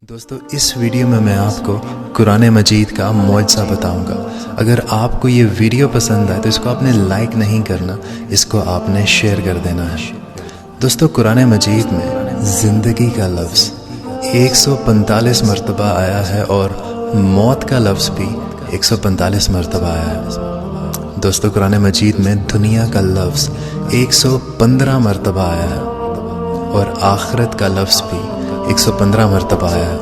دوستو اس ویڈیو میں آپ کو قرآن مجید کا معجزہ بتاؤں گا۔ اگر آپ کو یہ ویڈیو پسند آئے تو اس کو آپ نے لائک نہیں کرنا، اس کو آپ نے شیئر کر دینا ہے۔ دوستو قرآن مجید میں زندگی کا لفظ 145 مرتبہ آیا ہے اور موت کا لفظ بھی 145 مرتبہ آیا ہے۔ دوستو قرآن مجید میں دنیا کا لفظ 115 مرتبہ آیا ہے اور آخرت کا لفظ بھی 115 مرتبہ آیا ہے۔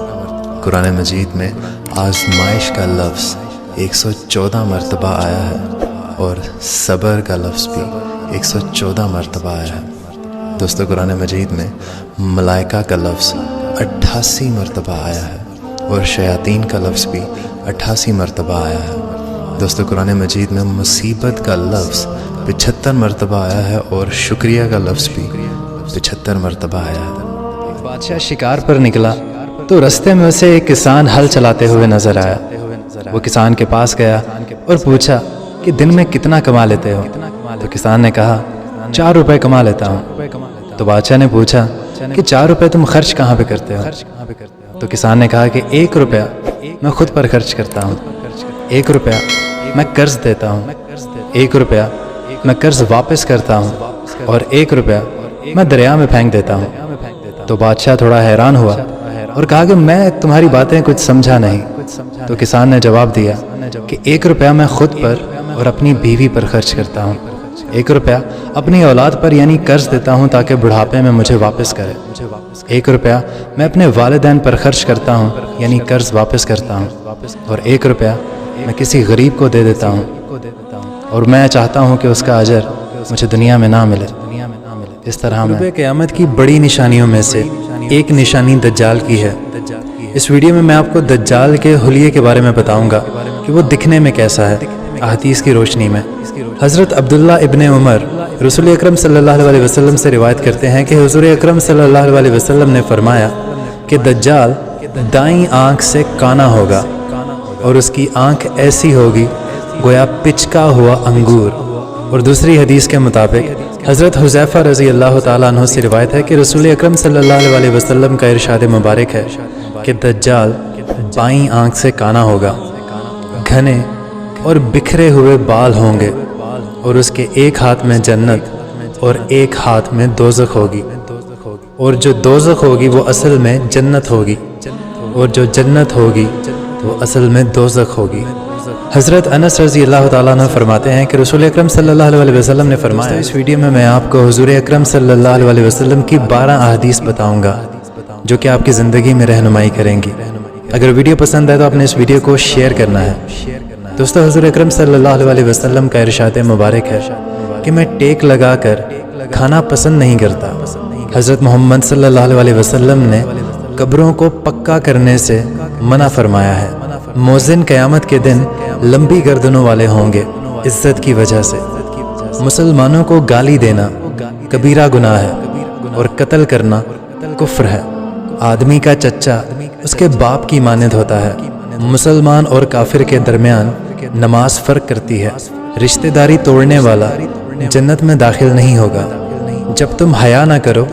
قرآن مجید میں آزمائش کا لفظ 114 مرتبہ آیا ہے اور صبر کا لفظ بھی 114 مرتبہ آیا ہے۔ دوستو قرآن مجید میں ملائکہ کا لفظ 88 مرتبہ آیا ہے اور شیاطین کا لفظ بھی 88 مرتبہ آیا ہے۔ دوستو قرآن مجید میں مصیبت کا لفظ 75 مرتبہ آیا ہے اور شکریہ کا لفظ بھی 75 مرتبہ آیا ہے۔ بادشاہ شکار پر نکلا تو رستے میں اسے ایک کسان ہل چلاتے ہوئے نظر آیا۔ وہ کسان کے پاس گیا اور پوچھا کہ دن میں کتنا کما لیتے ہو؟ تو کسان نے کہا 4 روپے کما لیتا ہوں۔ تو بادشاہ نے پوچھا کہ 4 روپے تم خرچ کہاں پہ کرتے ہو؟ تو کسان نے کہا کہ 1 روپیہ میں خود پر خرچ کرتا ہوں، 1 روپیہ میں قرض دیتا ہوں، 1 روپیہ میں قرض واپس کرتا ہوں اور 1 روپیہ میں دریا میں پھینک دیتا ہوں۔ تو بادشاہ تھوڑا حیران ہوا اور کہا کہ میں تمہاری باتیں کچھ سمجھا نہیں۔ تو کسان نے جواب دیا کہ 1 روپیہ میں خود پر اور اپنی بیوی پر خرچ کرتا ہوں، 1 روپیہ اپنی اولاد پر یعنی قرض دیتا ہوں تاکہ بڑھاپے میں مجھے واپس کرے، 1 روپیہ میں اپنے والدین پر خرچ کرتا ہوں یعنی قرض واپس کرتا ہوں، اور 1 روپیہ میں کسی غریب کو دے دیتا ہوں اور میں چاہتا ہوں کہ اس کا اجر مجھے دنیا میں نہ ملے۔ اس طرح میں قیامت کی بڑی نشانیوں میں سے ایک نشانی دجال کی ہے۔ اس ویڈیو میں میں آپ کو دجال کے حلیے کے بارے میں بتاؤں گا کہ وہ دکھنے میں کیسا ہے، احادیث کی روشنی میں۔ حضرت عبداللہ ابن عمر رسول اکرم صلی اللہ علیہ وسلم سے روایت کرتے ہیں کہ حضور اکرم صلی اللہ علیہ وسلم نے فرمایا کہ دجال دائیں آنکھ سے کانا ہوگا اور اس کی آنکھ ایسی ہوگی گویا پچکا ہوا انگور۔ اور دوسری حدیث کے مطابق حضرت حذیفہ رضی اللہ تعالیٰ عنہ سے روایت ہے کہ رسول اکرم صلی اللہ علیہ وسلم کا ارشاد مبارک ہے کہ دجال بائیں آنکھ سے کانا ہوگا، گھنے اور بکھرے ہوئے بال ہوں گے اور اس کے ایک ہاتھ میں جنت اور ایک ہاتھ میں دوزخ ہوگی، اور جو دوزخ ہوگی وہ اصل میں جنت ہوگی اور جو جنت ہوگی وہ اصل میں دوزخ ہوگی۔ حضرت انس رضی اللہ تعالیٰ عنہ فرماتے ہیں کہ رسول اکرم صلی اللہ علیہ وسلم نے فرمایا، اس ویڈیو میں آپ کو حضور اکرم صلی اللہ علیہ وسلم کی 12 احادیث بتاؤں گا جو کہ آپ کی زندگی میں رہنمائی کریں گی۔ اگر ویڈیو پسند ہے تو آپ نے اس ویڈیو کو شیئر کرنا ہے۔ دوستو حضور اکرم صلی اللہ علیہ وسلم کا ارشاد مبارک ہے کہ میں ٹیک لگا کر کھانا پسند نہیں کرتا۔ حضرت محمد صلی اللہ علیہ وسلم نے قبروں کو پکا کرنے سے منع فرمایا ہے۔ موذن قیامت کے دن لمبی گردنوں والے ہوں گے عزت کی وجہ سے۔ مسلمانوں کو گالی دینا کبیرہ گناہ ہے اور قتل کرنا کفر ہے۔ آدمی کا چچا اس کے باپ کی مانند ہوتا ہے۔ مسلمان اور کافر کے درمیان نماز فرق کرتی ہے۔ رشتہ داری توڑنے والا جنت میں داخل نہیں ہوگا۔ جب تم حیا نہ کرو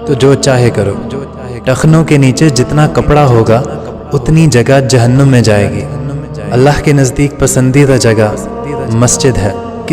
تو جو چاہے کرو۔ ٹخنوں کے نیچے جتنا کپڑا ہوگا اتنی جگہ جہنم میں جائے گی۔ اللہ کے نزدیک پسندیدہ جگہ مسجد ہے۔